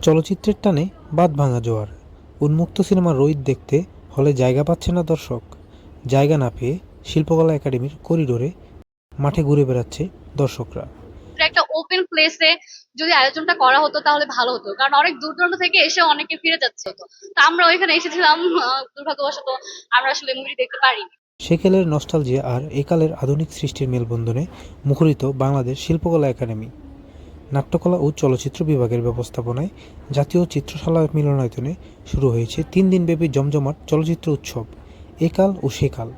চলচ্চিত্রের টানে বাঁধভাঙা জোয়ার। উন্মুক্ত সিনেমা রোহিত দেখতে হলে জায়গা পাচ্ছে না দর্শক। জায়গা না পেয়ে শিল্পকলা একাডেমির করিডোরে মাঠে ঘুরে বেড়াচ্ছে দর্শকরা। একটা ওপেন প্লেসে যদি আয়োজনটা করা হতো তাহলে ভালো হতো, কারণ অনেক দূর দূরান্ত থেকে এসে অনেকে ফিরে যাচ্ছে তো। তো আমরা ওইখানে এসেছিলাম, দুর্ভাগ্যবশত আমরা আসলে মুভি দেখতে পারিনি। সেকালের নস্টালজিয়া আর একালের আধুনিক সৃষ্টির মেলবন্ধনে মুখরিত বাংলাদেশ শিল্পকলা একাডেমি। নাট্যকলা ও চলচ্চিত্র বিভাগের ব্যবস্থাপনায় জাতীয় চিত্রশালা মিলনায়তনে শুরু হয়েছে 3 দিনব্যাপী জমজমাট চলচ্চিত্র উৎসব, একাল ও সেকাল।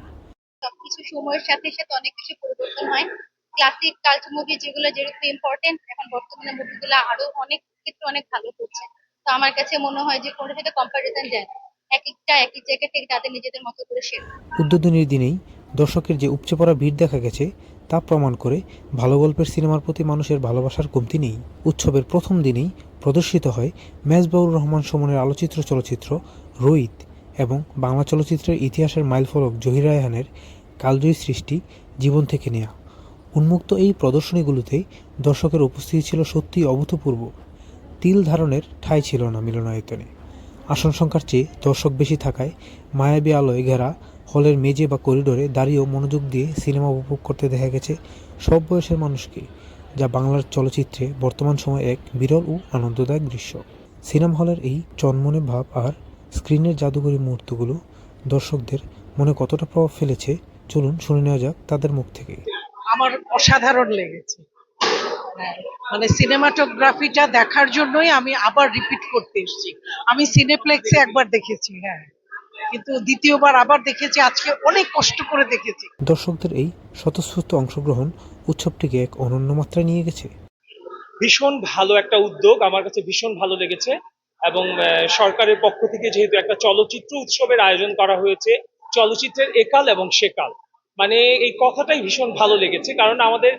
সবকিছু সময়ের সাথে সাথে অনেক কিছু পরিবর্তন হয়। ক্লাসিক কাল্ট মুভি যেগুলো যেরকম ইম্পর্টেন্ট, এখন বর্তমানে মুভিগুলো আরো অনেক ক্ষেত্রে অনেক ভালো করছে। তো আমার কাছে মনে হয় যে কোনোটার সাথে কম্পারিজন যায় না। এক একটা এক এক জায়গা থেকে তাদের নিজেদের মতো করে শেয়ার। উদ্বোধনীর দিনেই দর্শকের যে উপচে পড়া ভিড় দেখা গেছে তা প্রমাণ করে ভালো গল্পের সিনেমার প্রতি মানুষের ভালোবাসার কমতি নেই। উৎসবের প্রথম দিনেই প্রদর্শিত হয় মেজবাহুর রহমান সুমনের আলোচিত চলচ্চিত্র রোহিত এবং বাংলা চলচ্চিত্রের ইতিহাসের মাইলফলক জহির রায়হানের কালজয়ী সৃষ্টি জীবন থেকে নেয়া। উন্মুক্ত এই প্রদর্শনীগুলোতে দর্শকের উপস্থিতি ছিল সত্যিই অভূতপূর্ব। তিল ধারণের ঠাঁই ছিল না মিলনায়তনে। আসন সংখ্যার চেয়ে দর্শক বেশি থাকায় মায়াবী আলোয় ঘেরা হলের মেঝে বা করিডোরে দাঁড়িয়েও মনোযোগ দিয়ে সিনেমা উপভোগ করতে দেখা গেছে সব বয়সের মানুষকে, যা বাংলার চলচ্চিত্রে বর্তমান সময়ে এক বিরল ও আনন্দদায়ক দৃশ্য। সিনেমা হলের এই চনমনে ভাব আর স্ক্রিনের জাদুকরী মুহূর্তগুলো দর্শকদের মনে কতটা প্রভাব ফেলেছে চলুন শুনে নেওয়া যাক তাদের মুখ থেকে। আমার অসাধারণ লেগেছে। হ্যাঁ, মানে সিনেমাটোগ্রাফিটা দেখার জন্যই আমি আবার রিপিট করতে এসেছি। আমি সিনেপ্লেক্সে একবার দেখেছি, হ্যাঁ, কিন্তু দ্বিতীয়বার আবার দেখেছি, আজকে অনেক কষ্ট করে দেখেছি। দর্শকদের এই স্বতঃস্ফূর্ত অংশগ্রহণ উৎসবটিকে এক অনন্য মাত্রায় নিয়ে গেছে। ভীষণ ভালো একটা উদ্যোগ, আমার কাছে ভীষণ ভালো লেগেছে। এবং সরকারের পক্ষ থেকে যেহেতু একটা চলচ্চিত্র উৎসবের আয়োজন করা হয়েছে, চলচ্চিত্রের একাল এবং সেকাল, মানে এই কথাটাই ভীষণ ভালো লেগেছে। কারণ আমাদের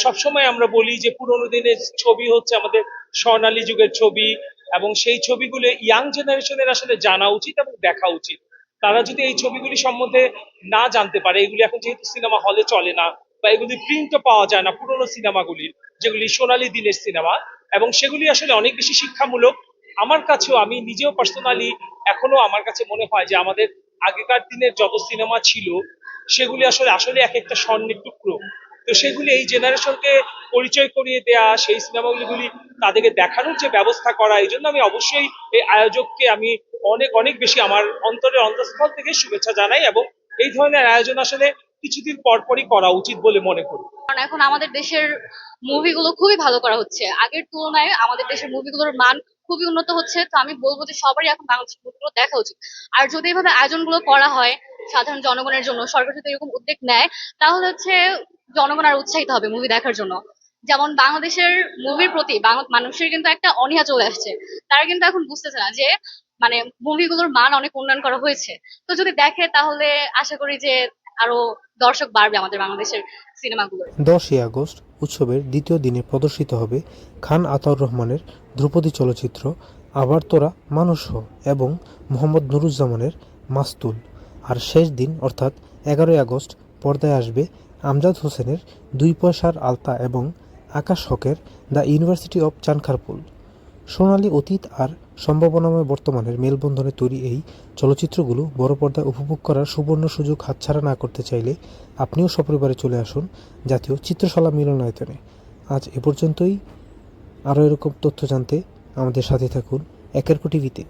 সবসময় আমরা বলি যে পুরোনো দিনের ছবি হচ্ছে আমাদের স্বর্ণালী যুগের ছবি, এবং সেই ছবিগুলো ইয়াং জেনারেশনের আসলে জানা উচিত এবং দেখা উচিত। তারা যদি এই ছবিগুলি সম্বন্ধে না জানতে পারে, এগুলি এখন যেহেতু সিনেমা হলে চলে না বা এগুলি প্রিন্টও পাওয়া যায় না পুরোনো সিনেমাগুলির, যেগুলি সোনালী দিনের সিনেমা, এবং সেগুলি আসলে অনেক বেশি শিক্ষামূলক। আমার কাছেও, আমি নিজেও পার্সোনালি এখনো আমার কাছে মনে হয় যে আমাদের আগেকার দিনের যত সিনেমা ছিল সেগুলি আসলে আসলে এক একটা স্বর্ণের টুকরো। তো সেগুলি এই জেনারেশনকে পরিচয় করিয়ে দেয়া, সেই সিনেমাগুলি তাদেরকে দেখানোর যে ব্যবস্থা করা, এই জন্য আমি অবশ্যই এই আয়োজককে আমি অনেক অনেক বেশি আমার অন্তরের অন্তঃস্থল থেকে শুভেচ্ছা জানাই। এবং এই ধরনের আয়োজন আসলে কিছুদিন পরপরই করা উচিত বলে মনে করি। কারণ এখন আমাদের দেশের মুভিগুলো খুবই ভালো করা হচ্ছে, আগের তুলনায় আমাদের দেশের মুভিগুলোর মান খুবই উন্নত হচ্ছে। তো আমি বলবো যে সবারই এখন বাংলাদেশের মুভিগুলো দেখা উচিত। আর যদি এভাবে আয়োজনগুলো করা হয় সাধারণ জনগণের জন্য, সরকার যদি এরকম উদ্যোগ নেয়, তাহলে হচ্ছে জনগণ আর উৎসাহিত হবে মুভি দেখার জন্য। যেমন বাংলাদেশের মুভির প্রতি মানুষের কিন্তু একটা অনীহা চলে আসছে। তারা কিন্তু এখন বুঝতেছে না যে মানে মুভিগুলোর মান অনেক উন্নয়ন করা হয়েছে। তো যদি দেখে তাহলে আশা করি যে আরো দর্শক বাড়বে আমাদের বাংলাদেশের সিনেমাগুলো। 10ই আগস্ট উৎসবের দ্বিতীয় দিনে প্রদর্শিত হবে খান আতাউর রহমানের ধ্রুপদী চলচ্চিত্র আবার তোরা মানুষ হ এবং মোহাম্মদ নুরুজ্জামানের মাস্তুল। আর শেষ দিন অর্থাৎ 11ই আগস্ট পর্দায় আসবে আমজাদ হোসেনের 2 পয়সার আলতা এবং আকাশ হকের দ্য ইউনিভার্সিটি অব চানখারপুল। সোনালী অতীত আর সম্ভাবনাময় বর্তমানের মেলবন্ধনে তৈরি এই চলচ্চিত্রগুলো বড় পর্দায় উপভোগ করার সুবর্ণ সুযোগ হাতছাড়া না করতে চাইলে আপনিও সপরিবারে চলে আসুন জাতীয় চিত্রশালা মিলনায়তনে। আজ এ পর্যন্তই। আরও এরকম তথ্য জানতে আমাদের সাথে থাকুন একের টিভিতে।